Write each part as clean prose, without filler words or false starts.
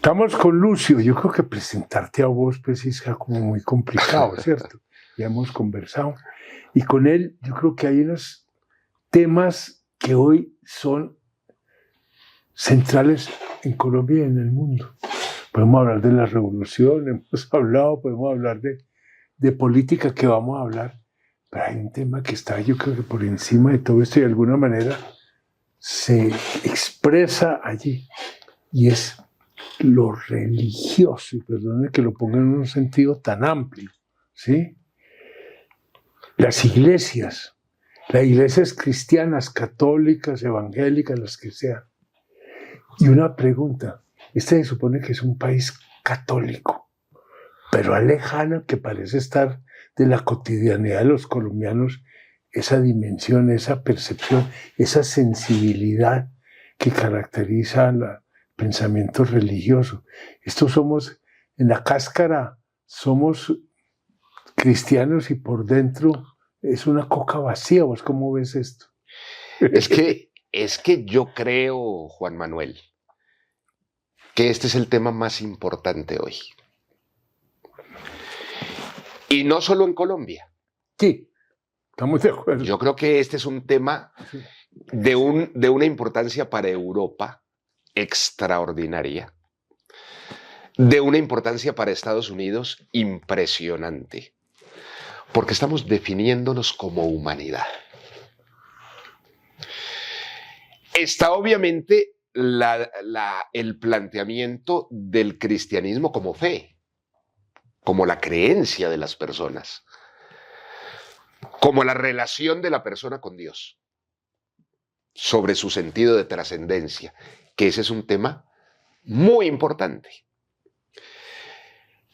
Estamos con Lucio. Yo creo que presentarte a vos pues es como muy complicado, ¿cierto? Ya hemos conversado. Y con él yo creo que hay unos temas que hoy son centrales en Colombia y en el mundo. Podemos hablar de la revolución, hemos hablado, podemos hablar de política, que vamos a hablar, pero hay un tema que está, yo creo que por encima de todo esto y de alguna manera se expresa allí, y es lo religioso, y perdone que lo ponga en un sentido tan amplio, ¿sí? Las iglesias cristianas, católicas, evangélicas, las que sean. Y una pregunta, este se supone que es un país católico, pero lejano, que parece estar de la cotidianidad de los colombianos, esa dimensión, esa percepción, esa sensibilidad que caracteriza el pensamiento religioso. Estos somos, en la cáscara, somos cristianos y por dentro es una coca vacía. ¿Vos cómo ves esto? Es que yo creo, Juan Manuel, que este es el tema más importante hoy. Y no solo en Colombia. Sí, estamos de acuerdo. Yo creo que este es un tema de una importancia para Europa extraordinaria, de una importancia para Estados Unidos impresionante, porque estamos definiéndonos como humanidad. Está obviamente el planteamiento del cristianismo como fe, como la creencia de las personas, como la relación de la persona con Dios, sobre su sentido de trascendencia, que ese es un tema muy importante.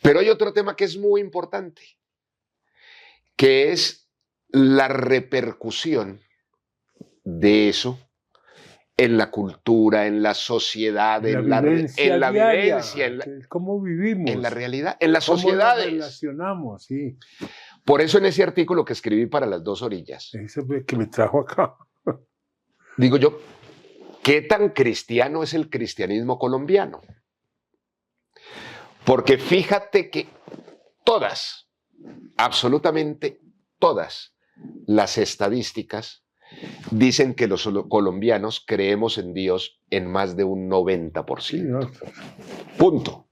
Pero hay otro tema que es muy importante, que es la repercusión de eso en la cultura, en la sociedad, en la vivencia, cómo vivimos, en la realidad, en las sociedades. Cómo nos relacionamos, sí. Por eso en ese artículo que escribí para Las Dos Orillas, ese fue que me trajo acá, digo yo, ¿qué tan cristiano es el cristianismo colombiano? Porque fíjate que todas, absolutamente todas las estadísticas dicen que los colombianos creemos en Dios en más de un 90%. Sí, ¿no? Punto.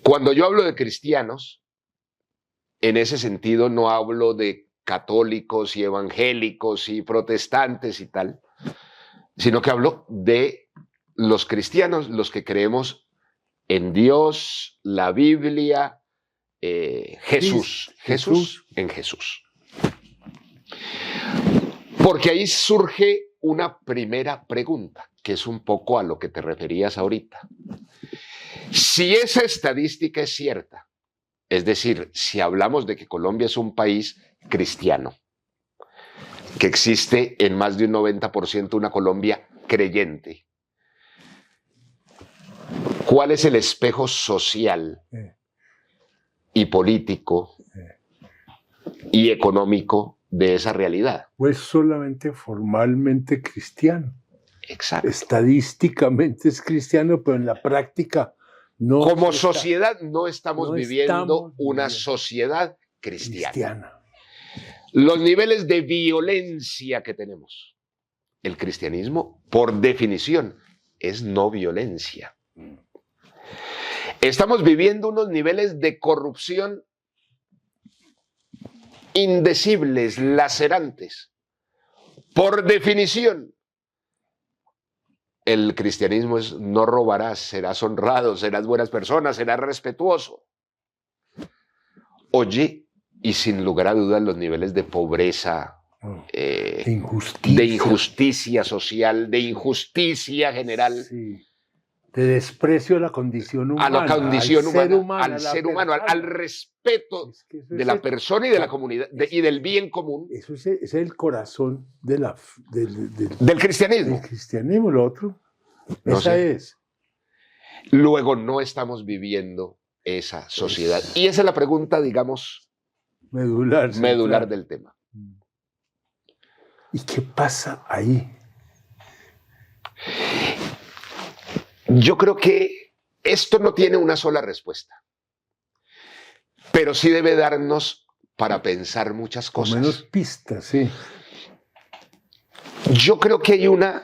Cuando yo hablo de cristianos, en ese sentido no hablo de católicos y evangélicos y protestantes y tal, sino que hablo de los cristianos, los que creemos en Dios, la Biblia, Jesús, en Jesús. Porque ahí surge una primera pregunta, que es un poco a lo que te referías ahorita. Si esa estadística es cierta, es decir, si hablamos de que Colombia es un país cristiano, que existe en más de un 90% una Colombia creyente, ¿cuál es el espejo social y político y económico de esa realidad? Pues solamente formalmente cristiano. Exacto. Estadísticamente es cristiano, pero en la práctica no. Como sociedad no estamos viviendo una sociedad cristiana. Los niveles de violencia que tenemos. El cristianismo, por definición, es no violencia. Estamos viviendo unos niveles de corrupción indecibles, lacerantes. Por definición, el cristianismo es no robarás, serás honrado, serás buenas personas, serás respetuoso. Oye, y sin lugar a dudas los niveles de pobreza, de injusticia social, de injusticia general. Sí. De desprecio a la condición humana. A la condición humana, al ser humano, al respeto de la persona y de la comunidad y del bien común. Eso es el corazón del cristianismo. Del cristianismo, lo otro. No esa sé. es. Luego no estamos viviendo esa sociedad. Y esa es la pregunta, digamos, medular del tema. ¿Y qué pasa ahí? Yo creo que esto no tiene una sola respuesta, pero sí debe darnos para pensar muchas Con cosas. menos pistas, sí. Yo creo que hay una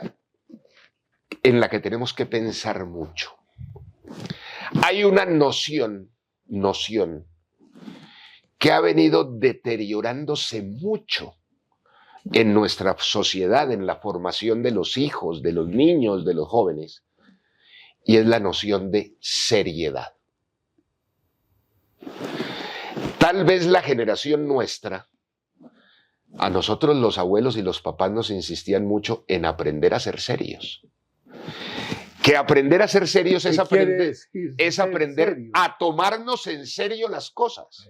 en la que tenemos que pensar mucho. Hay una noción que ha venido deteriorándose mucho en nuestra sociedad, en la formación de los hijos, de los niños, de los jóvenes, y es la noción de seriedad. Tal vez la generación nuestra, a nosotros los abuelos y los papás nos insistían mucho en aprender a ser serios. Que aprender a ser serios es aprender a tomarnos en serio las cosas.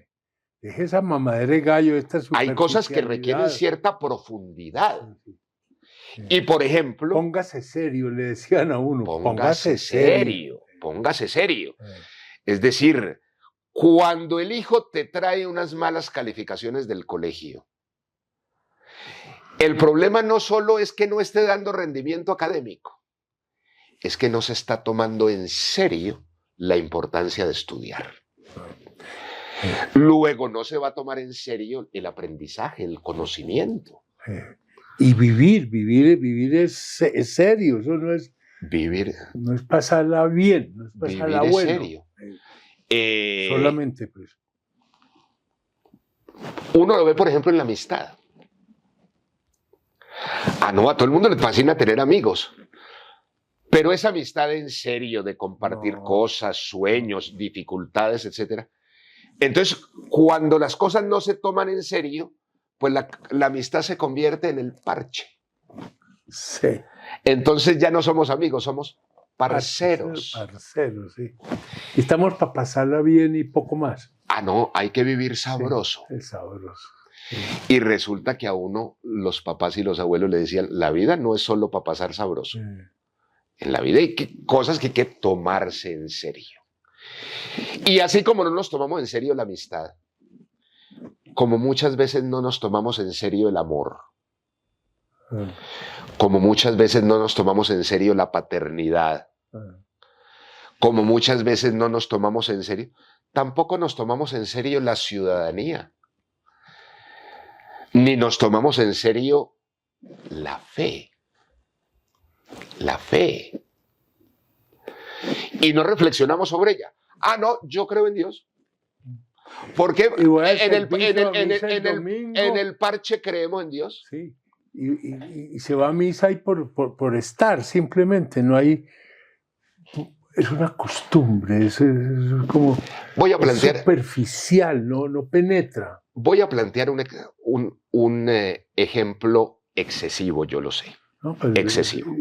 Deje esa mamadera de gallo, Hay cosas que requieren cierta profundidad. Sí. Y por ejemplo... Póngase serio, le decían a uno. Póngase serio. Es decir, cuando el hijo te trae unas malas calificaciones del colegio, el problema no solo es que no esté dando rendimiento académico, es que no se está tomando en serio la importancia de estudiar. Luego no se va a tomar en serio el aprendizaje, el conocimiento. Y vivir es serio, eso no es... Vivir. No es pasarla bien, no es pasarla bueno. Serio. Solamente, pues. Uno lo ve, por ejemplo, en la amistad. No, a todo el mundo le fascina tener amigos. Pero esa amistad en serio, de compartir cosas, sueños, dificultades, etc. Entonces, cuando las cosas no se toman en serio, pues la amistad se convierte en el parche. Sí. Entonces ya no somos amigos, somos parceros. Parceros, sí. Y estamos para pasarla bien y poco más. No, hay que vivir sabroso. Sí, es sabroso. Sí. Y resulta que a uno los papás y los abuelos le decían, la vida no es solo para pasar sabroso. Sí. En la vida hay cosas que hay que tomarse en serio. Y así como no nos tomamos en serio la amistad, como muchas veces no nos tomamos en serio el amor, como muchas veces no nos tomamos en serio la paternidad, como muchas veces no nos tomamos en serio, tampoco nos tomamos en serio la ciudadanía, ni nos tomamos en serio la fe. La fe. Y no reflexionamos sobre ella. No, yo creo en Dios. Porque en el parche creemos en Dios. Sí. Y se va a misa ahí por estar, simplemente. No hay... Es una costumbre, es como... Voy a plantear... Es superficial, no penetra. Voy a plantear un ejemplo excesivo, yo lo sé. No, pero excesivo.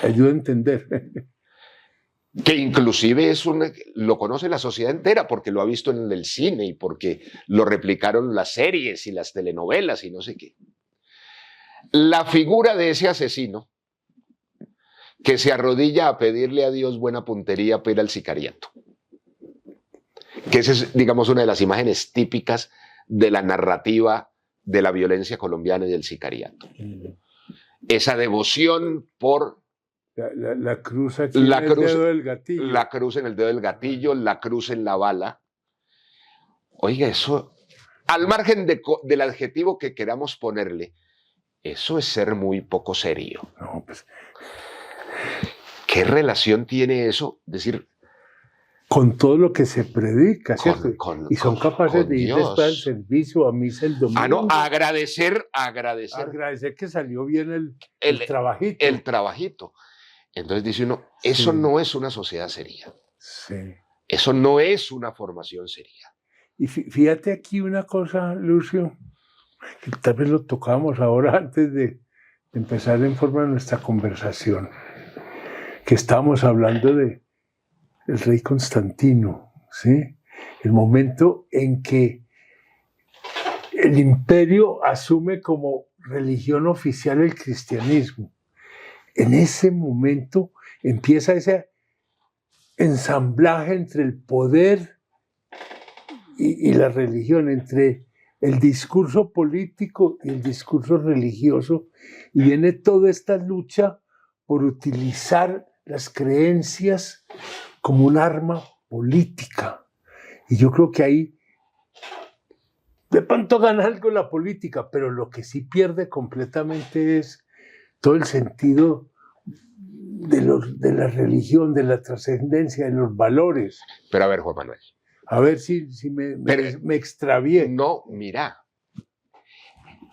Ayuda a entender. Que inclusive lo conoce la sociedad entera porque lo ha visto en el cine y porque lo replicaron las series y las telenovelas y no sé qué. La figura de ese asesino que se arrodilla a pedirle a Dios buena puntería para ir al sicariato. Que esa es, digamos, una de las imágenes típicas de la narrativa de la violencia colombiana y del sicariato. Esa devoción por... La cruz aquí en el dedo del gatillo. La cruz en el dedo del gatillo, la cruz en la bala. Oiga, eso, al margen del adjetivo que queramos ponerle, eso es ser muy poco serio. No, pues... ¿Qué relación tiene eso? Es decir... Con todo lo que se predica, ¿cierto? Y son capaces de ir después al servicio, a misa el domingo. No, agradecer. Agradecer que salió bien el trabajito. El trabajito. Entonces dice uno, eso no es una sociedad seria. Sí. Eso no es una formación seria. Y fíjate aquí una cosa, Lucio, que tal vez lo tocábamos ahora antes de empezar en forma nuestra conversación, que estábamos hablando de el rey Constantino, ¿sí? El momento en que el imperio asume como religión oficial el cristianismo. En ese momento empieza ese ensamblaje entre el poder y la religión, entre el discurso político y el discurso religioso, y viene toda esta lucha por utilizar las creencias como un arma política. Y yo creo que ahí de pronto gana algo la política, pero lo que sí pierde completamente es todo el sentido de la religión, de la trascendencia, de los valores. Pero a ver, Juan Manuel. A ver si me extravié. No, mira.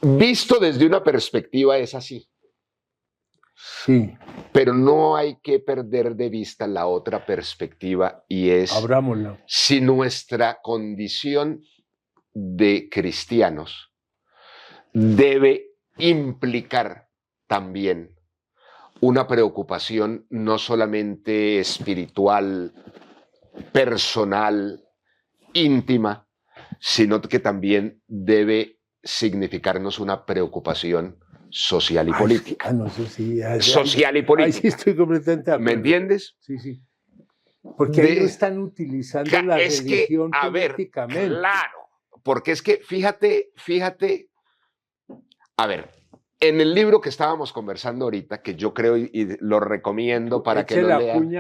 Visto desde una perspectiva es así. Sí. Pero no hay que perder de vista la otra perspectiva y es Abrámosla. si nuestra condición de cristianos debe implicar también una preocupación no solamente espiritual, personal, íntima, sino que también debe significarnos una preocupación social y política. No sé si... Social y política. Ahí sí estoy completamente de acuerdo. ¿Me entiendes? Sí, sí. Porque ahí no están utilizando la religión políticamente. Ver, claro, porque es que fíjate, a ver, en el libro que estábamos conversando ahorita, que yo creo y lo recomiendo para que lo lean,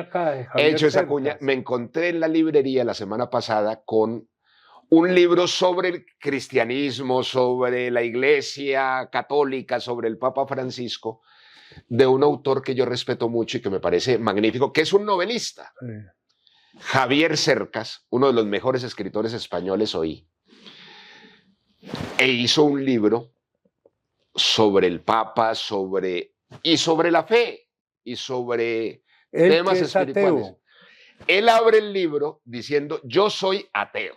he hecho esa cuña, me encontré en la librería la semana pasada con un libro sobre el cristianismo, sobre la Iglesia católica, sobre el Papa Francisco, de un autor que yo respeto mucho y que me parece magnífico, que es un novelista. Javier Cercas, uno de los mejores escritores españoles hoy, e hizo un libro sobre el Papa, sobre la fe y sobre temas espirituales. Ateo. Él abre el libro diciendo: yo soy ateo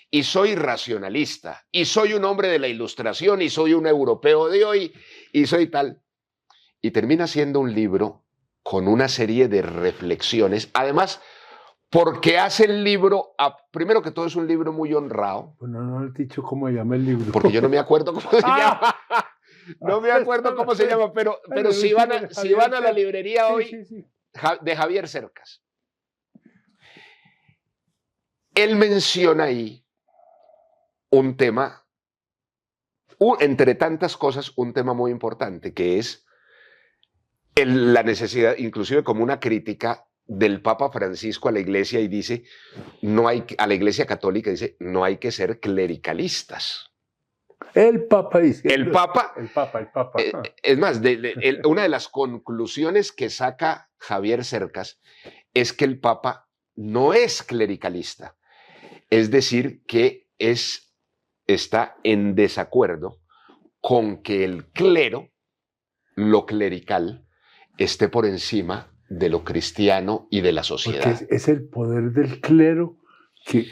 y soy racionalista y soy un hombre de la Ilustración y soy un europeo de hoy y soy tal. Y termina siendo un libro con una serie de reflexiones. Además, porque hace el libro, primero que todo es un libro muy honrado. Bueno, no he dicho cómo se llama el libro. Porque yo no me acuerdo cómo se llama. No me acuerdo cómo se llama, pero si van a la librería hoy, sí. De Javier Cercas. Él menciona ahí un tema, entre tantas cosas, un tema muy importante, que es la necesidad, inclusive como una crítica del Papa Francisco a la Iglesia, y dice, a la Iglesia Católica, dice, no hay que ser clericalistas. El Papa dice. El Papa. Es más, una de las conclusiones que saca Javier Cercas es que el Papa no es clericalista. Es decir, que está en desacuerdo con que el clero, lo clerical, esté por encima de lo cristiano y de la sociedad. Porque es el poder del clero que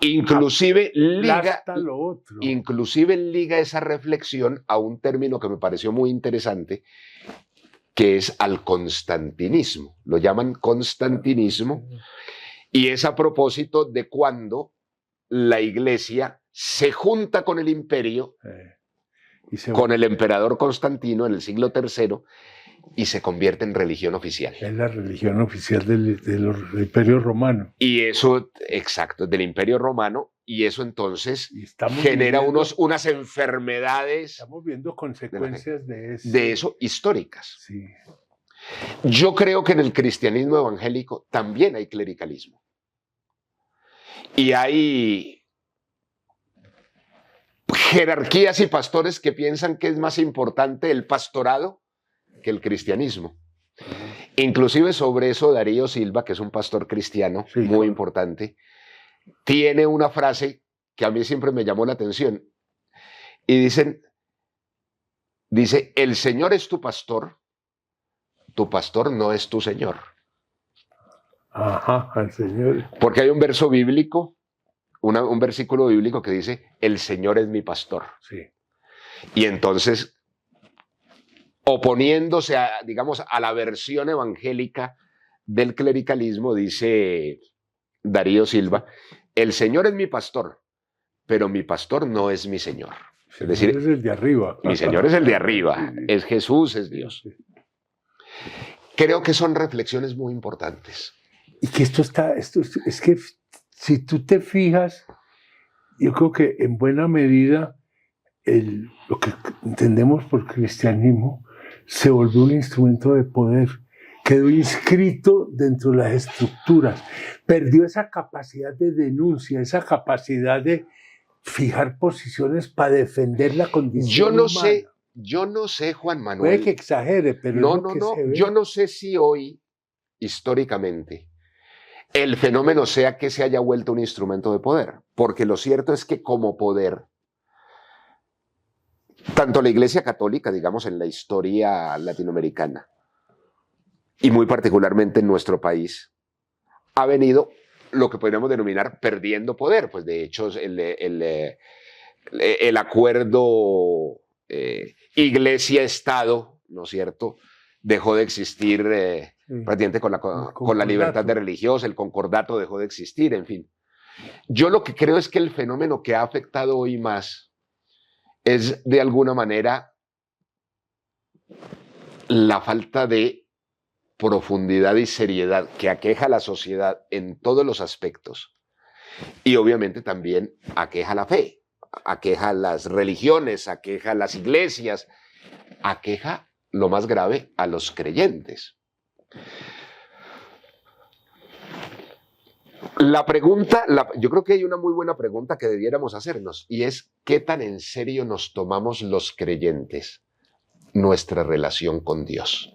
inclusive liga esa reflexión a un término que me pareció muy interesante, que es al constantinismo. Lo llaman constantinismo, y es a propósito de cuando la Iglesia se junta con el imperio, con el emperador Constantino en el siglo III, y se convierte en religión oficial. Es la religión oficial del Imperio Romano. Y eso, exacto, del Imperio Romano, y eso entonces genera unas enfermedades. Estamos viendo consecuencias de eso históricas. Sí. Yo creo que en el cristianismo evangélico también hay clericalismo. Y hay jerarquías y pastores que piensan que es más importante el pastorado que el cristianismo. Inclusive sobre eso Darío Silva, que es un pastor cristiano muy importante, tiene una frase que a mí siempre me llamó la atención. Y dice, el Señor es tu pastor no es tu Señor. Ajá, el Señor. Porque hay un verso bíblico, un versículo bíblico que dice, el Señor es mi pastor. Sí. Y entonces, oponiéndose a la versión evangélica del clericalismo, dice Darío Silva, el Señor es mi pastor, pero mi pastor no es mi Señor. Es decir, es el de arriba. Mi Señor es el de arriba, es Jesús, es Dios. Creo que son reflexiones muy importantes. Y que es que si tú te fijas, yo creo que en buena medida lo que entendemos por cristianismo se volvió un instrumento de poder quedó inscrito dentro de las estructuras, perdió esa capacidad de denuncia, esa capacidad de fijar posiciones para defender la condición humana. Yo no sé, Juan Manuel. Puede que exagere, pero no, es lo que se ve. Yo no sé si hoy, históricamente, el fenómeno sea que se haya vuelto un instrumento de poder, porque lo cierto es que como poder, tanto la Iglesia Católica, digamos, en la historia latinoamericana, y muy particularmente en nuestro país, ha venido lo que podríamos denominar perdiendo poder. Pues de hecho el acuerdo Iglesia-Estado, ¿no es cierto?, dejó de existir prácticamente con la libertad de religiosa, el concordato dejó de existir, en fin. Yo lo que creo es que el fenómeno que ha afectado hoy más es de alguna manera la falta de profundidad y seriedad que aqueja a la sociedad en todos los aspectos y obviamente también aqueja la fe, aqueja a las religiones, aqueja a las iglesias, aqueja, lo más grave, a los creyentes. La pregunta, yo creo que hay una muy buena pregunta que debiéramos hacernos y es ¿qué tan en serio nos tomamos los creyentes nuestra relación con Dios?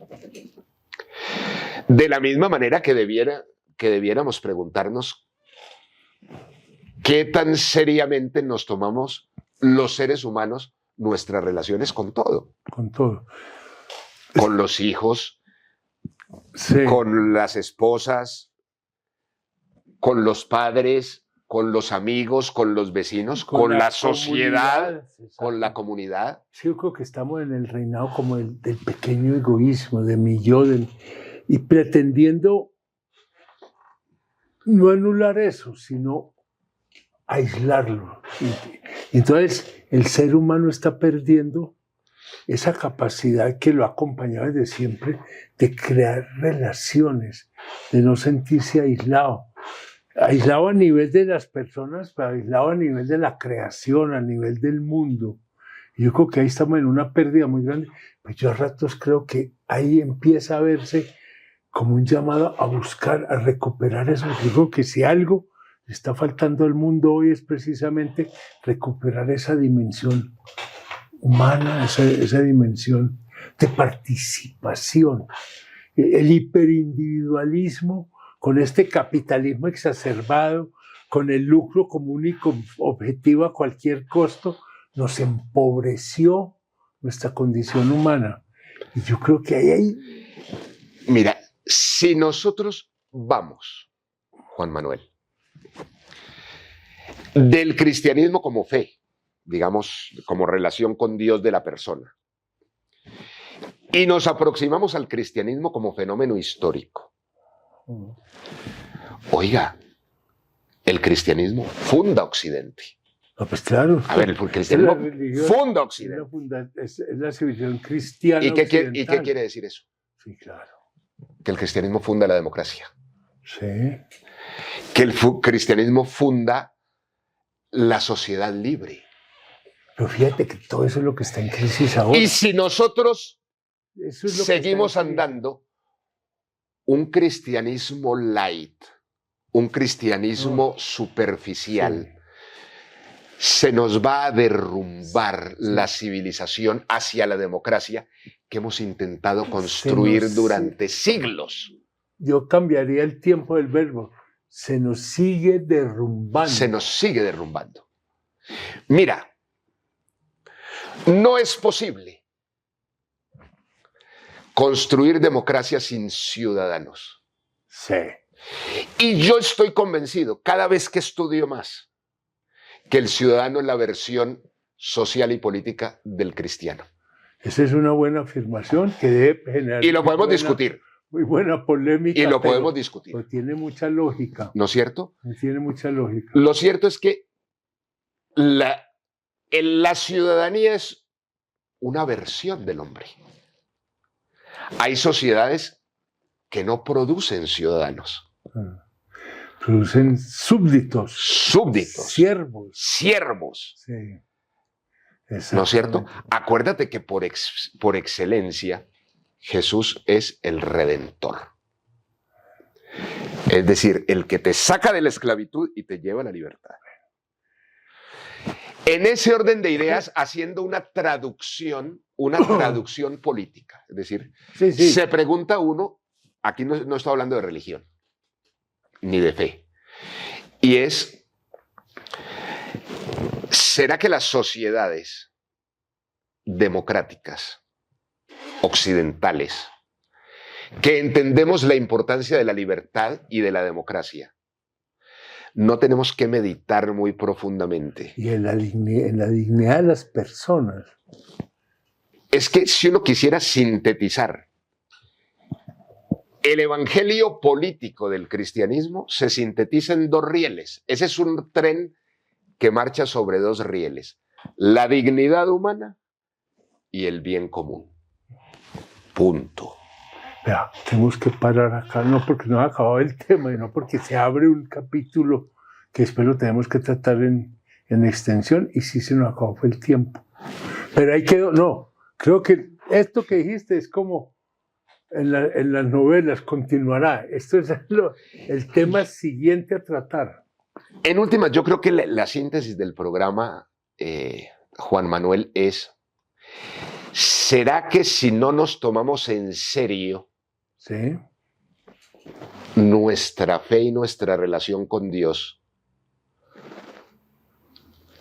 De la misma manera que debiéramos preguntarnos ¿qué tan seriamente nos tomamos los seres humanos nuestras relaciones con todo? Con todo. Con los hijos, Sí. con las esposas, con los padres, con los amigos, con los vecinos, con la sociedad, con la comunidad. Sí, yo creo que estamos en el reinado como del pequeño egoísmo, de mi yo, y pretendiendo no anular eso, sino aislarlo. Y entonces el ser humano está perdiendo esa capacidad que lo ha acompañado desde siempre de crear relaciones, de no sentirse aislado. Aislado a nivel de las personas, pero aislado a nivel de la creación, a nivel del mundo. Y yo creo que ahí estamos en una pérdida muy grande. Pues yo a ratos creo que ahí empieza a verse como un llamado a buscar, a recuperar eso. Yo creo que si algo le está faltando al mundo hoy es precisamente recuperar esa dimensión humana, esa dimensión de participación. El hiperindividualismo con este capitalismo exacerbado, con el lucro como único objetivo a cualquier costo, nos empobreció nuestra condición humana. Y yo creo que ahí... Mira, si nosotros vamos, Juan Manuel, del cristianismo como fe, digamos, como relación con Dios de la persona, y nos aproximamos al cristianismo como fenómeno histórico, oiga, el cristianismo funda Occidente. No, pues claro. A ver, el cristianismo funda Occidente. Es la civilización cristiana. ¿Y qué quiere decir eso? Sí, claro. Que el cristianismo funda la democracia. Sí. Que el cristianismo funda la sociedad libre. Pero fíjate que todo eso es lo que está en crisis ahora. Y si nosotros eso es lo seguimos andando, un cristianismo light, un cristianismo superficial, se nos va a derrumbar la civilización hacia la democracia que hemos intentado construir durante siglos. Yo cambiaría el tiempo del verbo. Se nos sigue derrumbando. Se nos sigue derrumbando. Mira, no es posible construir democracia sin ciudadanos. Sí. Y yo estoy convencido, cada vez que estudio más, que el ciudadano es la versión social y política del cristiano. Esa es una buena afirmación que debe generar... Y lo podemos discutir. Muy buena polémica. Y lo podemos discutir. Pero tiene mucha lógica. ¿No es cierto? Tiene mucha lógica. Lo cierto es que la ciudadanía es una versión del hombre. Hay sociedades que no producen ciudadanos. Producen súbditos. Súbditos. Siervos. Siervos. Sí. ¿No es cierto? Acuérdate que por excelencia Jesús es el Redentor. Es decir, el que te saca de la esclavitud y te lleva a la libertad. En ese orden de ideas, haciendo una traducción política. Es decir, Sí, sí. se pregunta uno, aquí no estoy hablando de religión, ni de fe, y es, ¿será que las sociedades democráticas, occidentales, que entendemos la importancia de la libertad y de la democracia, no tenemos que meditar muy profundamente? Y en la dignidad de las personas. Es que si uno quisiera sintetizar el evangelio político del cristianismo, se sintetiza en 2 rieles. Ese es un tren que marcha sobre 2 rieles: la dignidad humana y el bien común. Punto. Vea, tenemos que parar acá, no porque no ha acabado el tema, sino porque se abre un capítulo que después lo tenemos que tratar en extensión, y sí se nos acabó fue el tiempo. Pero ahí quedó, no, creo que esto que dijiste es como en las novelas, continuará. Esto es el tema siguiente a tratar. En últimas, yo creo que la síntesis del programa, Juan Manuel, es: ¿será que si no nos tomamos en serio ¿Sí? nuestra fe y nuestra relación con Dios,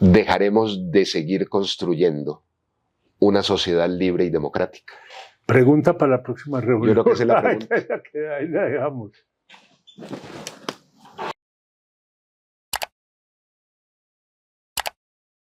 dejaremos de seguir construyendo una sociedad libre y democrática? Pregunta para la próxima reunión. Yo creo que esa es la pregunta. Ahí la dejamos.